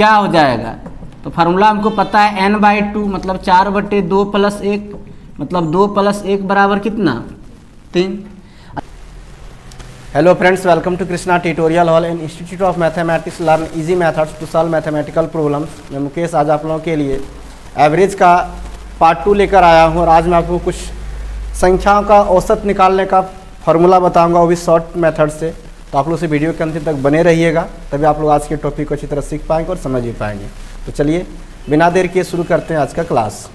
क्या हो जाएगा? तो फार्मूला हमको पता है n/2 मतलब 4/2 + 1 मतलब 2 + 1 बराबर कितना? 3। Hello friends, welcome to Krishna tutorial hall and institute of mathematics. Learn easy methods to solve mathematical problems. मैं मुकेश आज आप लोगों के लिए एवरेज का पार्ट 2 लेकर आया हूँ और आज मैं आपको कुछ संख्याओं का औसत निकालने का फार्मूला बताऊंगा, वो भी शॉर्ट मेथड से। तो आप लोग से वीडियो के अंत तक बने रहिएगा, तभी आप लोग आज के टॉपिक को अच्छी तरह सीख पाएंगे और समझ भी पाएंगे। तो चलिए बिना देर किए शुरू करते हैं आज का क्लास।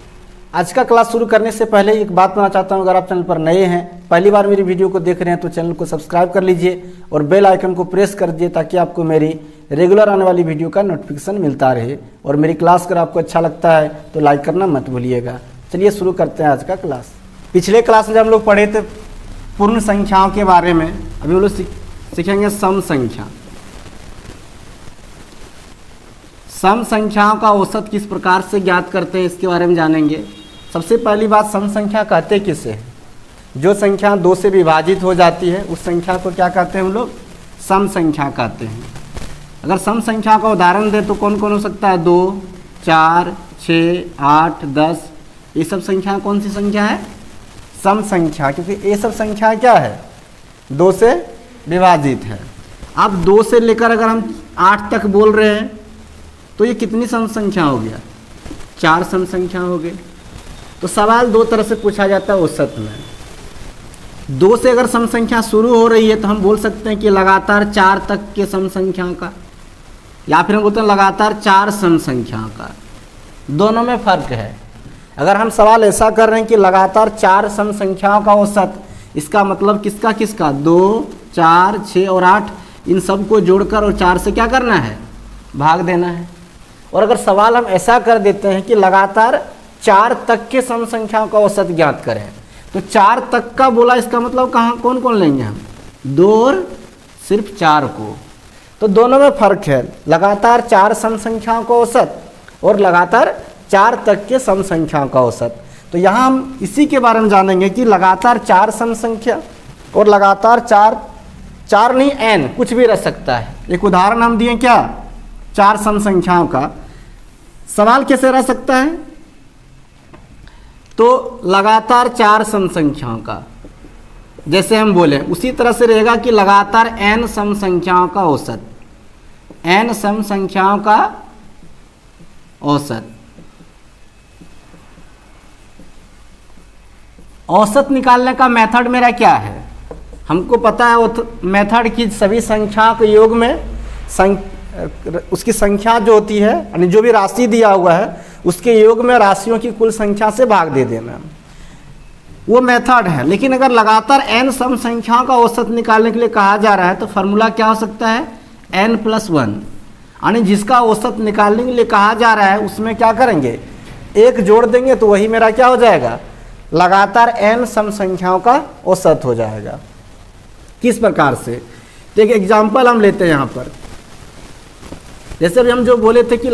आज का क्लास शुरू करने से पहले एक बात बताना चाहता हूं, अगर आप चैनल पर नए हैं, पहली बार मेरी वीडियो को देख रहे हैं, तो चैनल को सब्सक्राइब कर लीजिए और बेल आइकन को प्रेस कर दीजिए ताकि आपको मेरी रेगुलर आने वाली वीडियो का नोटिफिकेशन मिलता रहे। और मेरी क्लास अगर आपको अच्छा लगता है तो लाइक करना मत भूलिएगा। चलिए शुरू करते हैं आज का क्लास। पिछले क्लास में जब हम लोग पढ़े थे पूर्ण संख्याओं के बारे में, अभी हम लोग सीखेंगे सम संख्या। सम संख्याओं का औसत किस प्रकार से ज्ञात करते हैं इसके बारे में जानेंगे। सबसे पहली बात, सम संख्या कहते किसे हैं? जो संख्या 2 से विभाजित हो जाती है उस संख्या को क्या कहते हैं हम लोग? सम संख्या कहते हैं। अगर सम संख्या का उदाहरण दे तो कौन कौन हो सकता है? 2, 4, 6, 8, 10, ये सब संख्या कौन सी संख्या है? सम संख्या, क्योंकि ये सब संख्या क्या है? 2 से विभाजित है। अब 2 से लेकर अगर हम 8 तक बोल रहे हैं तो ये कितनी सम संख्या हो गया? 4 सम संख्या हो गई। तो सवाल 2 तरह से पूछा जाता है औसत में। 2 से अगर सम संख्या शुरू हो रही है तो हम बोल सकते हैं कि लगातार 4 तक के सम संख्या का, या फिर हम बोलते हैं लगातार 4 सम संख्या का। दोनों में फर्क है। अगर हम सवाल ऐसा कर रहे हैं कि लगातार 4 सम संख्याओं का औसत, इसका मतलब किसका किसका? 2, 4, 6 और 8, इन सब को जोड़कर और 4 से क्या करना है? भाग देना है। और अगर सवाल हम ऐसा कर देते हैं कि लगातार 4 तक के सम संख्याओं का औसत ज्ञात करें, तो 4 तक का बोला, इसका मतलब कहाँ कौन कौन लेंगे हम? 2 और सिर्फ 4 को। तो दोनों में फर्क है, लगातार 4 सम संख्याओं का औसत और लगातार 4 तक के सम संख्याओं का औसत। तो यहाँ हम इसी के बारे में जानेंगे कि लगातार 4 सम संख्या और लगातार 4 नहीं n कुछ भी रह सकता है। एक उदाहरण हम दिए क्या? 4 सम संख्याओं का। सवाल कैसे रह सकता है? तो लगातार 4 सम संख्याओं का, जैसे हम बोले उसी तरह से रहेगा कि लगातार n सम संख्याओं का औसत, n सम संख्याओं का औसत। औसत निकालने का मेथड मेरा क्या है? हमको पता है मेथड की सभी संख्याओं के योग में उसकी संख्या जो होती है, यानी जो भी राशि दिया हुआ है उसके योग में राशियों की कुल संख्या से भाग दे देना, वो मेथड है। लेकिन अगर लगातार n सम संख्याओं का औसत निकालने के लिए कहा जा रहा है तो फार्मूला क्या हो सकता है? n+1, यानी जिसका औसत निकालने के लिए कहा जा रहा है उसमें क्या करेंगे? 1 जोड़ देंगे तो वही मेरा क्या हो जाएगा? लगातार n सम संख्याओं का औसत हो जाएगा। किस प्रकार से? तो एक एग्जाम्पल हम लेते हैं यहाँ पर। जैसे अभी हम जो बोले थे कि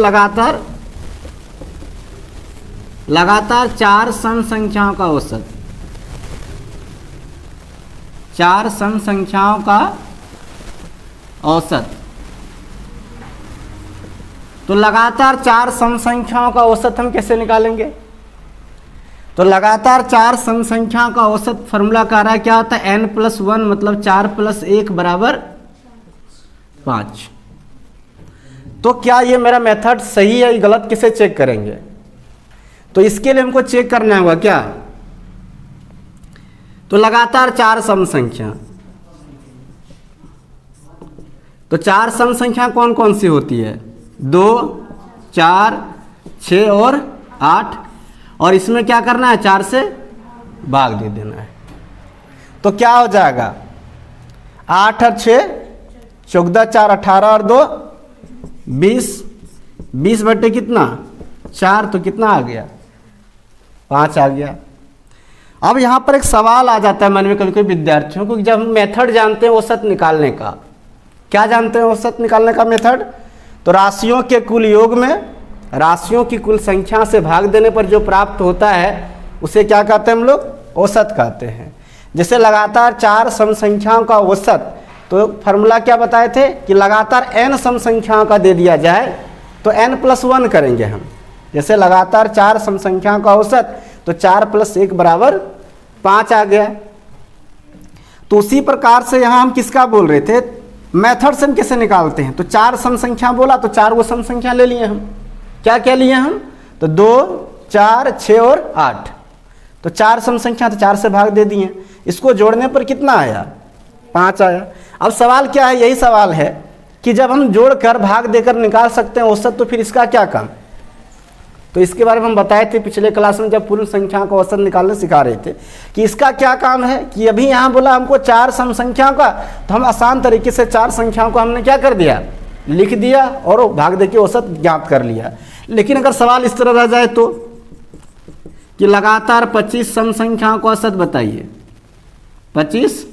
लगातार 4 सम संख्याओं का औसत, 4 सम संख्याओं का औसत। तो लगातार 4 सम संख्याओं का औसत हम कैसे निकालेंगे? तो लगातार 4 सम संख्याओं का औसत फार्मूला कह रहा है क्या होता है? n+1 मतलब 4 + 1 बराबर 5। तो क्या ये मेरा मेथड सही है या गलत, किसे चेक करेंगे? तो इसके लिए हमको चेक करना होगा क्या? तो लगातार 4 सम संख्या, तो 4 सम संख्या कौन कौन सी होती है? 2, 4, 6 और 8, और इसमें क्या करना है? 4 से भाग दे देना है। तो क्या हो जाएगा? 8 और 6 14, 4 18 और 2 20, 20 बटे कितना? 4, तो कितना आ गया? 5 आ गया। अब यहाँ पर एक सवाल आ जाता है मन में कभी कभी विद्यार्थियों को, जब हम मेथड जानते हैं औसत निकालने का, क्या जानते हैं औसत निकालने का मेथड? तो राशियों के कुल योग में राशियों की कुल संख्या से भाग देने पर जो प्राप्त होता है उसे क्या कहते हैं हम लोग? औसत कहते हैं। जैसे लगातार 4 सम संख्याओं का औसत, तो फार्मूला क्या बताए थे कि लगातार n सम संख्याओं का दे दिया जाए तो n+1 करेंगे हम। जैसे लगातार 4 सम संख्याओं का औसत, तो 4 + 1 = 5 आ गया। तो उसी प्रकार से यहाँ हम किसका बोल रहे थे, मेथड से हम कैसे निकालते हैं। तो 4 सम संख्या बोला तो 4 वो सम संख्या ले लिए हम। क्या क्या लिए हम, तो 2, 4, 6 और 8। तो 4 सम संख्या, तो 4 से भाग दे दिए। इसको जोड़ने पर कितना आया, 5 आया। अब सवाल क्या है, यही सवाल है कि जब हम जोड़कर भाग देकर निकाल सकते हैं औसत, तो फिर इसका क्या काम। तो इसके बारे में हम बताए थे पिछले क्लास में, जब पूर्ण संख्या का औसत निकालने सिखा रहे थे कि इसका क्या काम है। कि अभी यहाँ बोला हमको 4 सम संख्याओं का, तो हम आसान तरीके से 4 संख्याओं को हमने क्या कर दिया, लिख दिया और भाग दे के औसत ज्ञात कर लिया। लेकिन अगर सवाल इस तरह रह जाए तो कि लगातार 25 सम संख्याओं का औसत बताइए, 25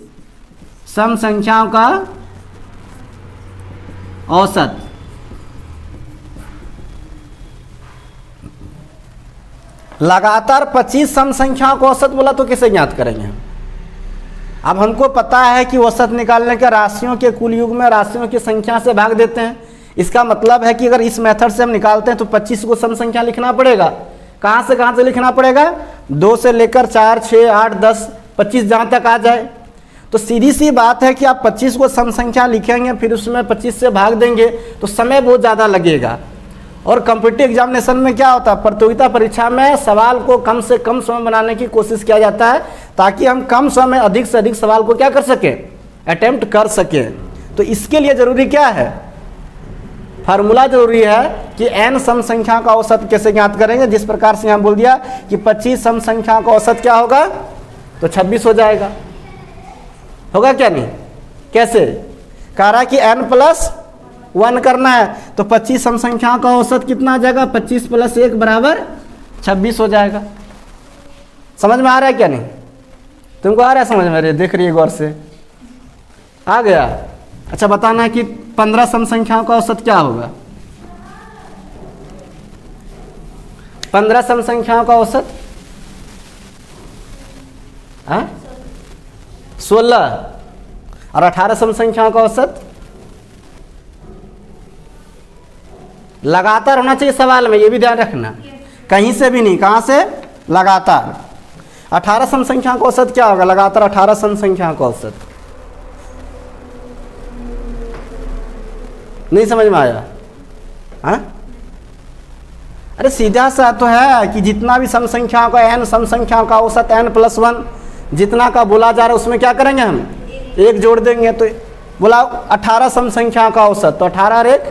सम संख्याओं का औसत। लगातार 25 सम संख्याओं का औसत बोला तो कैसे ज्ञात करेंगे हम। अब हमको पता है कि औसत निकालने का राशियों के कुल युग में राशियों की संख्या से भाग देते हैं। इसका मतलब है कि अगर इस मेथड से हम निकालते हैं तो 25 को सम संख्या लिखना पड़ेगा। कहाँ से लिखना पड़ेगा, 2 से लेकर 4, 6, 8, 10, 25 जहाँ तक आ जाए। तो सीधी सी बात है कि आप 25 को सम संख्या लिखेंगे, फिर उसमें 25 से भाग देंगे तो समय बहुत ज़्यादा लगेगा। और कॉम्पिटिटिव एग्जामिनेशन में क्या होता है, प्रतियोगिता परीक्षा में सवाल को कम से कम समय बनाने की कोशिश किया जाता है, ताकि हम कम समय में अधिक से अधिक सवाल को क्या कर सकें, अटेम्प्ट कर सकें। तो इसके लिए ज़रूरी क्या है, फार्मूला जरूरी है कि n सम संख्या का औसत कैसे ज्ञात करेंगे। जिस प्रकार से यहाँ बोल दिया कि 25 सम संख्या का औसत क्या होगा, तो 26 हो जाएगा। होगा क्या नहीं, कैसे कह रहा है कि n+1 करना है, तो 25 सम संख्याओं का औसत कितना आ जाएगा, 25 + 1 = 26 हो जाएगा। समझ में आ रहा है क्या नहीं, तुमको आ रहा है समझ में, अरे देख रही है गौर से, आ गया। अच्छा बताना है कि 15 सम संख्याओं का औसत क्या होगा, 15 सम संख्याओं का औसत 16, और 18 सम संख्याओं का औसत लगातार होना चाहिए सवाल में, ये भी ध्यान रखना, कहीं से भी नहीं, कहाँ से, लगातार। 18 सम संख्या का औसत क्या होगा, लगातार 18 सम संख्या का औसत। नहीं समझ में आया, हाँ? अरे सीधा सा तो है कि जितना भी सम संख्याओं का n सम संख्याओं का औसत n+1 जितना का बोला जा रहा है उसमें क्या करेंगे हम, 1 जोड़ देंगे। तो बोला 18 सम संख्याओं का औसत, तो 18 और 1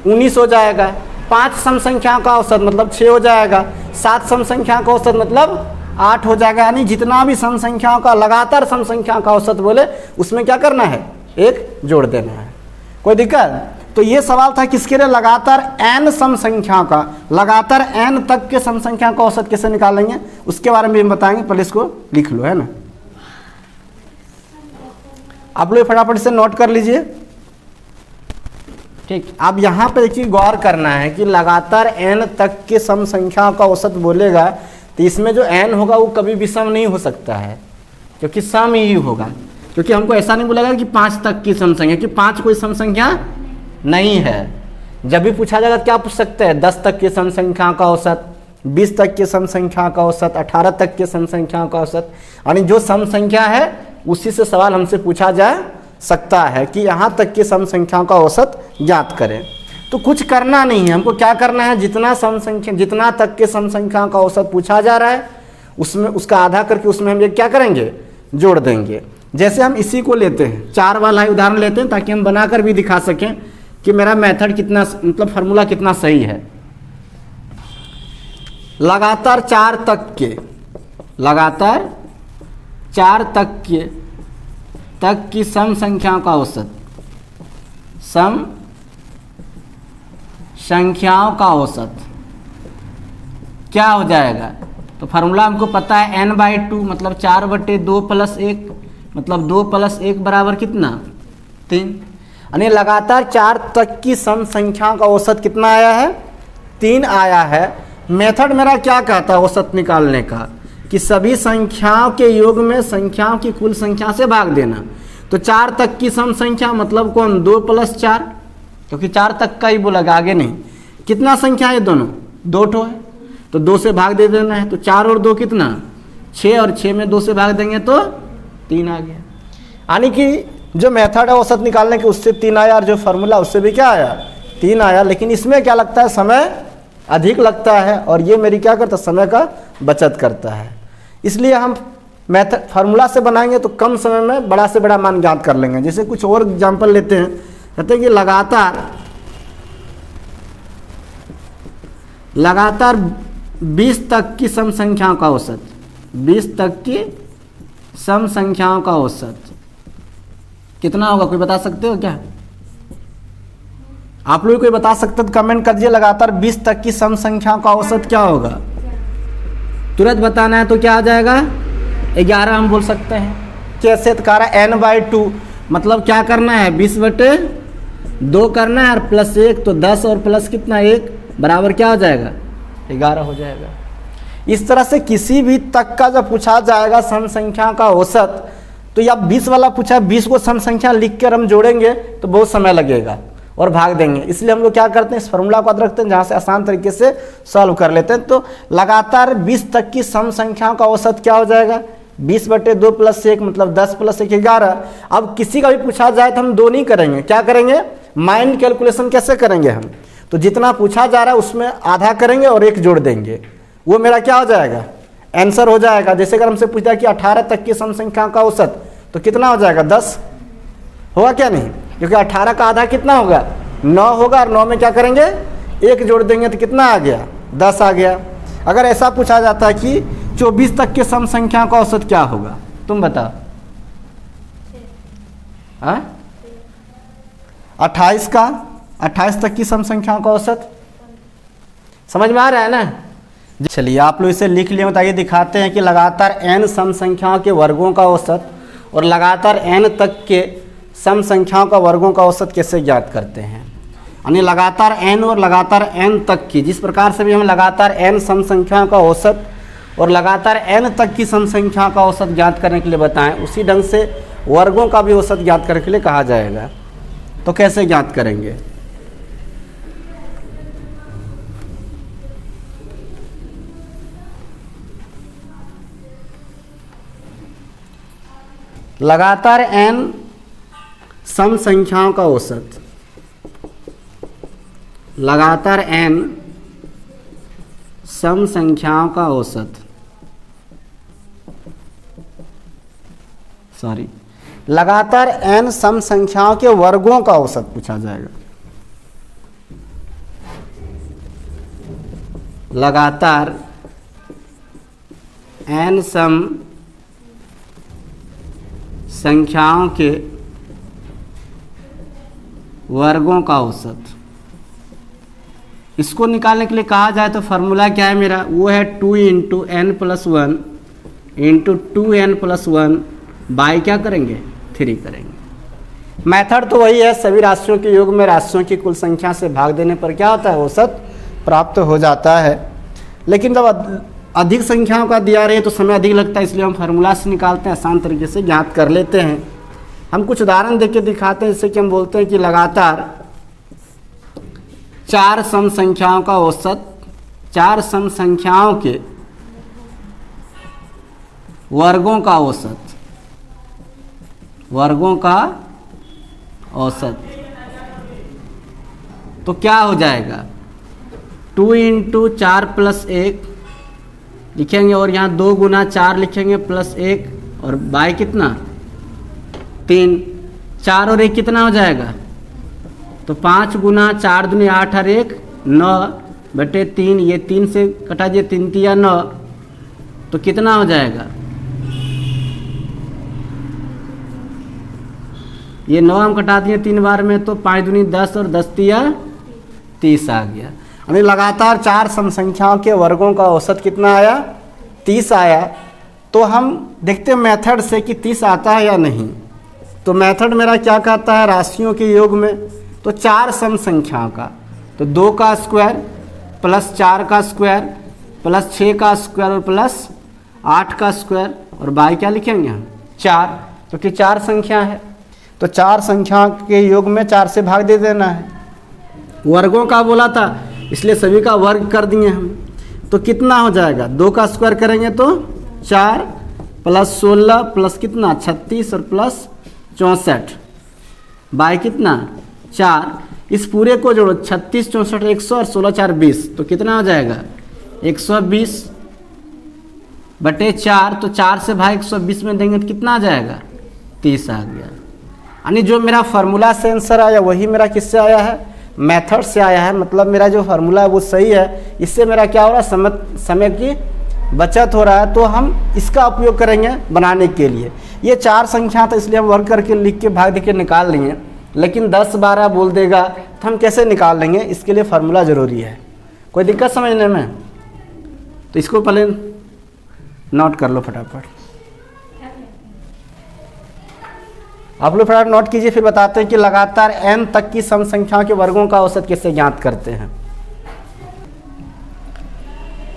19 हो जाएगा। 5 सम संख्याओं का औसत मतलब 6 हो जाएगा। 7 सम संख्या का औसत मतलब 8 हो जाएगा। यानी जितना भी सम संख्याओं का लगातार सम संख्या का औसत बोले उसमें क्या करना है, 1 जोड़ देना है। कोई दिक्कत। तो ये सवाल था किसके लिए, लगातार n सम संख्या का, लगातार n तक के सम संख्या का औसत कैसे निकालेंगे उसके बारे में हम बताएंगे। पहले इसको लिख लो, है ना, आप लोग फटाफट से नोट कर लीजिए। ठीक, अब यहाँ पे देखिए गौर करना है कि लगातार n तक के सम संख्या का औसत बोलेगा तो इसमें जो n होगा वो कभी भी सम नहीं हो सकता है, क्योंकि सम ही होगा। क्योंकि हमको ऐसा नहीं बोलेगा कि 5 तक की सम संख्या, कि 5 कोई सम संख्या नहीं है। जब भी पूछा जाएगा क्या पूछ सकते हैं, 10 तक की सम संख्या का औसत, 20 तक की सम संख्या का औसत, 18 तक की सम संख्या का औसत, यानी जो सम संख्या है उसी से सवाल हमसे पूछा जा सकता है कि यहाँ तक की सम संख्या का औसत ज्ञात करें। तो कुछ करना नहीं है, हमको क्या करना है, जितना तक के सम संख्या का औसत पूछा जा रहा है उसमें उसका आधा करके उसमें हम ये क्या करेंगे, जोड़ देंगे। जैसे हम इसी को लेते हैं, 4 वाला उदाहरण लेते हैं ताकि हम बनाकर भी दिखा सकें कि मेरा मेथड कितना, मतलब फार्मूला कितना सही है। लगातार 4 तक के, लगातार 4 तक की सम संख्याओं का औसत, सम संख्याओं का औसत क्या हो जाएगा। तो फार्मूला हमको पता है n/2 मतलब 4/2 + 1 मतलब 2 + 1 बराबर कितना, 3। यानी लगातार 4 तक की सम संख्या का औसत कितना आया है, 3 आया है। मेथड मेरा क्या कहता है औसत निकालने का, कि सभी संख्याओं के योग में संख्याओं की कुल संख्या से भाग देना। तो 4 तक की सम संख्या मतलब कौन, 2 + 4, क्योंकि 4 तक का ही बोला, आगे नहीं। कितना संख्या है दोनों? 2 ठो है, तो 2 से भाग दे देना है। तो 4 और 2 कितना? 6, और 6 में 2 से भाग देंगे तो 3 आ गया। यानी कि जो मेथड है औसत निकालने के उससे 3 आया, और जो फार्मूला उससे भी क्या आया? 3 आया। लेकिन इसमें क्या लगता है? समय अधिक लगता है, और ये मेरी क्या करता है? समय का बचत करता है। इसलिए हम मेथड फार्मूला से बनाएंगे तो कम समय में बड़ा से बड़ा मान ज्ञात कर लेंगे। जैसे कुछ और एग्जाम्पल लेते हैं, कहते हैं कि लगातार 20 तक की सम संख्याओं का औसत, 20 तक की सम संख्याओं का औसत कितना होगा? कोई बता सकते हो क्या? आप लोग कोई बता सकते तो कमेंट कर दीजिए। लगातार 20 तक की सम संख्याओं का औसत क्या होगा? तुरंत बताना है तो क्या आ जाएगा? 11 हम बोल सकते हैं। कैसे? तो कह रहा है n/2, मतलब क्या करना है? 20/2 करना है, और +1 तो 10, और प्लस कितना? 1 बराबर क्या हो जाएगा? 11 हो जाएगा। इस तरह से किसी भी तक का जब पूछा जाएगा सम संख्या का औसत, तो या 20 वाला पूछा, 20 को सम संख्या लिख कर हम जोड़ेंगे तो बहुत समय लगेगा और भाग देंगे। इसलिए हम लोग क्या करते हैं? इस फार्मूला को याद रखते हैं, जहाँ से आसान तरीके से सॉल्व कर लेते हैं। तो लगातार 20 तक की सम संख्याओं का औसत क्या हो जाएगा? 20/2 + 1 मतलब 10 + 1 11। अब किसी का भी पूछा जाए तो हम 2 नहीं करेंगे, क्या करेंगे? माइंड कैलकुलेशन कैसे करेंगे हम? तो जितना पूछा जा रहा है उसमें आधा करेंगे और 1 जोड़ देंगे, वो मेरा क्या हो जाएगा? आंसर हो जाएगा। जैसे अगर हमसे पूछा कि 18 तक की सम संख्याओं का औसत, तो कितना हो जाएगा? 10 होगा क्या? नहीं, क्योंकि 18 का आधा कितना होगा? 9 होगा, और 9 में क्या करेंगे? 1 जोड़ देंगे तो कितना आ गया? 10 आ गया। अगर ऐसा पूछा जाता है कि 24 तक के सम संख्याओं का औसत क्या होगा, तुम बताओ। 28 तक की सम संख्याओं का औसत समझ में आ रहा है ना? चलिए आप लोग इसे लिख लिए, बताइए। दिखाते हैं कि लगातार n सम संख्याओं के वर्गों का औसत और लगातार n तक के सम संख्याओं का वर्गों का औसत कैसे ज्ञात करते हैं। यानी लगातार n और लगातार n तक की, जिस प्रकार से भी हम लगातार n सम संख्याओं का औसत और लगातार n तक की सम संख्याओं का औसत ज्ञात करने के लिए बताएं, उसी ढंग से वर्गों का भी औसत ज्ञात करने के लिए कहा जाएगा। तो कैसे ज्ञात करेंगे? लगातार n सम संख्याओं का औसत, लगातार n सम संख्याओं का औसत, लगातार n सम संख्याओं के वर्गों का औसत पूछा जाएगा। लगातार n सम संख्याओं के वर्गों का औसत, इसको निकालने के लिए कहा जाए तो फार्मूला क्या है मेरा? वो है 2 × n + 1 × 2n + 1 बाई क्या करेंगे? 3 करेंगे। मेथड तो वही है, सभी राशियों के योग में राशियों की कुल संख्या से भाग देने पर क्या होता है? औसत प्राप्त हो जाता है। लेकिन जब अधिक संख्याओं का दिया रहे तो समय अधिक लगता है, इसलिए हम फार्मूला से निकालते हैं, आसान तरीके से ज्ञात कर लेते हैं। हम कुछ उदाहरण देके दिखाते हैं, जैसे कि हम बोलते हैं कि लगातार 4 सम संख्याओं का औसत, 4 सम संख्याओं के वर्गों का औसत, वर्गों का औसत, तो क्या हो जाएगा? 2 × 4 + 1 लिखेंगे, और यहाँ 2 × 4 लिखेंगे +1, और बाई कितना? 3। 4 और 1 कितना हो जाएगा? तो 5 × 4 दूनी 8 और 1 9/3, ये 3 से कटा दिए, 3 × 9, तो कितना हो जाएगा? ये 9 हम कटा दिए 3 बार में, तो 5 दूनी 10 और 10 × 30 आ गया। यानी लगातार 4 सम संख्याओं के वर्गों का औसत कितना आया? 30 आया। तो हम देखते हैं मेथड से कि 30 आता है या नहीं। तो मेथड मेरा क्या कहता है? राशियों के योग में तो 4 सम संख्याओं का, तो 2 का स्क्वायर + 4 का स्क्वायर + 6 का स्क्वायर और +8 का स्क्वायर, और बाई क्या लिखेंगे हम? 4, क्योंकि 4 संख्या है। तो 4 संख्या के योग में 4 से भाग दे देना है। वर्गों का बोला था इसलिए सभी का वर्ग कर दिए हम। तो कितना हो जाएगा, 2 का स्क्वायर करेंगे तो 4 प्लस 16 प्लस कितना 36 और प्लस 64 बाय कितना 4। इस पूरे को जोड़ो 36 64 100 और 16 4 20, तो कितना हो जाएगा 120 बटे 4। तो 4 से भाई 120 में देंगे तो कितना आ जाएगा 30 आ गया। यानी जो मेरा फार्मूला से आंसर आया वही मेरा किससे आया है, मेथड से आया है। मतलब मेरा जो फार्मूला है वो सही है, इससे मेरा क्या हो रहा है, समय की बचत हो रहा है। तो हम इसका उपयोग करेंगे बनाने के लिए। ये 4 संख्या था इसलिए हम वर्ग करके लिख के भाग दे के निकाल लेंगे, लेकिन 10 12 बोल देगा तो हम कैसे निकाल लेंगे, इसके लिए फार्मूला ज़रूरी है। कोई दिक्कत समझने में? तो इसको पहले नोट कर लो फटाफट, आप लोग फटाफट नोट कीजिए, फिर बताते हैं कि लगातार n तक की सम संख्याओं के वर्गों का औसत कैसे ज्ञात करते हैं।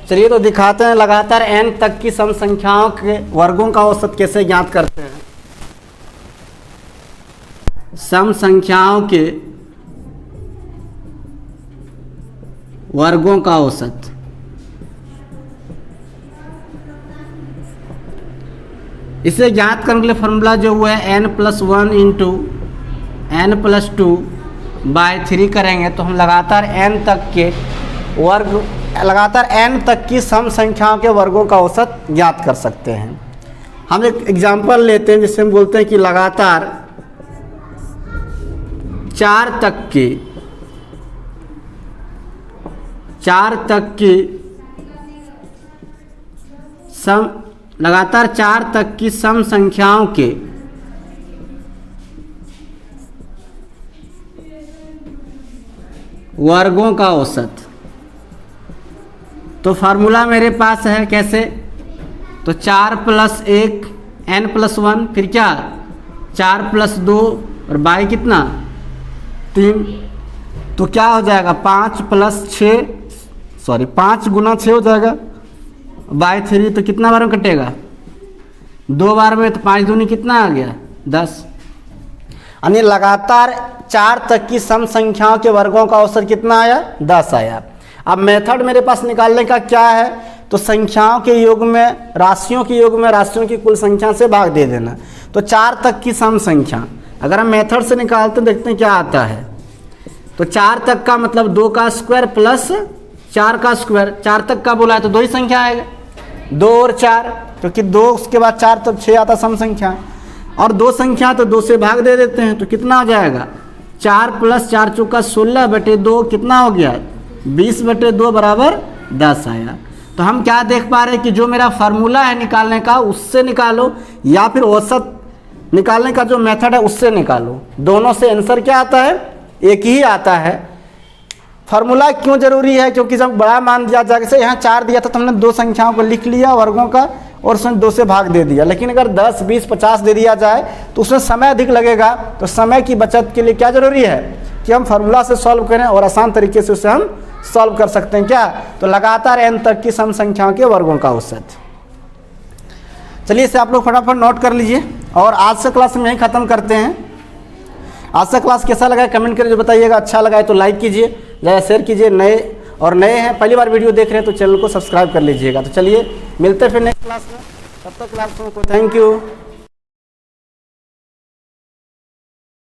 चलिए तो दिखाते हैं लगातार n तक की सम संख्याओं के वर्गों का औसत कैसे ज्ञात करते हैं। सम संख्याओं के वर्गों का औसत, इसे ज्ञात करने के लिए फॉर्मूला जो हुआ है n+1 इंटू n+2 बाय 3 करेंगे तो हम लगातार n तक के वर्ग, लगातार n तक की सम संख्याओं के वर्गों का औसत ज्ञात कर सकते हैं। हम एक एग्जांपल लेते हैं जिससे हम बोलते हैं कि लगातार 4 तक की सम संख्याओं के वर्गों का औसत। तो फार्मूला मेरे पास है कैसे, तो 4 + 1 n+1, फिर क्या 4 + 2 और बाई कितना 3, तो क्या हो जाएगा 5 गुना 6 हो जाएगा बाय 3। तो कितना बार में कटेगा 2 बार में, तो 5 दूनी कितना आ गया 10। यानी लगातार 4 तक की सम संख्याओं के वर्गों का औसत कितना आया 10 आया। अब मेथड मेरे पास निकालने का क्या है, तो संख्याओं के योग में राशियों के योग में राशियों की कुल संख्या से भाग दे देना। तो 4 तक की सम संख्या अगर हम मेथड से निकालते देखते हैं क्या आता है। तो 4 तक का मतलब 2 का स्क्वायर प्लस 4 का स्क्वायर, 4 तक का बोला है तो 2 ही संख्या आएगा, 2 और 4, क्योंकि 2 उसके बाद 4 तब 6 आता सम संख्या, और 2 संख्या तो 2 से भाग दे देते हैं। तो कितना हो जाएगा 4 + 4 चौका 16 बटे 2 कितना हो गया 20 बटे 2 बराबर 10 आया। तो हम क्या देख पा रहे हैं कि जो मेरा फार्मूला है निकालने का उससे निकालो, या फिर औसत निकालने का जो मेथड है उससे निकालो, दोनों से आंसर क्या आता है एक ही आता है। फार्मूला क्यों जरूरी है, क्योंकि जब बड़ा मान दिया जाए, जैसे यहाँ 4 दिया था तो हमने 2 संख्याओं को लिख लिया वर्गों का और उसमें 2 से भाग दे दिया। लेकिन अगर 10 20 50 दे दिया जाए तो उसमें समय अधिक लगेगा। तो समय की बचत के लिए क्या जरूरी है कि हम फार्मूला से सॉल्व करें और आसान तरीके से उसे हम सॉल्व कर सकते हैं। क्या, तो लगातार n तक की सम संख्याओं के वर्गों का औसत। चलिए इसे आप लोग फटाफट नोट कर लीजिए और आज से क्लास में यहीं ख़त्म करते हैं। आज से क्लास कैसा लगा कमेंट करके बताइएगा, अच्छा लगा है तो लाइक कीजिए, ज़्यादा शेयर कीजिए। नए हैं पहली बार वीडियो देख रहे हैं तो चैनल को सब्सक्राइब कर लीजिएगा। तो चलिए मिलते हैं फिर नेक्स्ट क्लास में, तब तक क्लास को थैंक यू।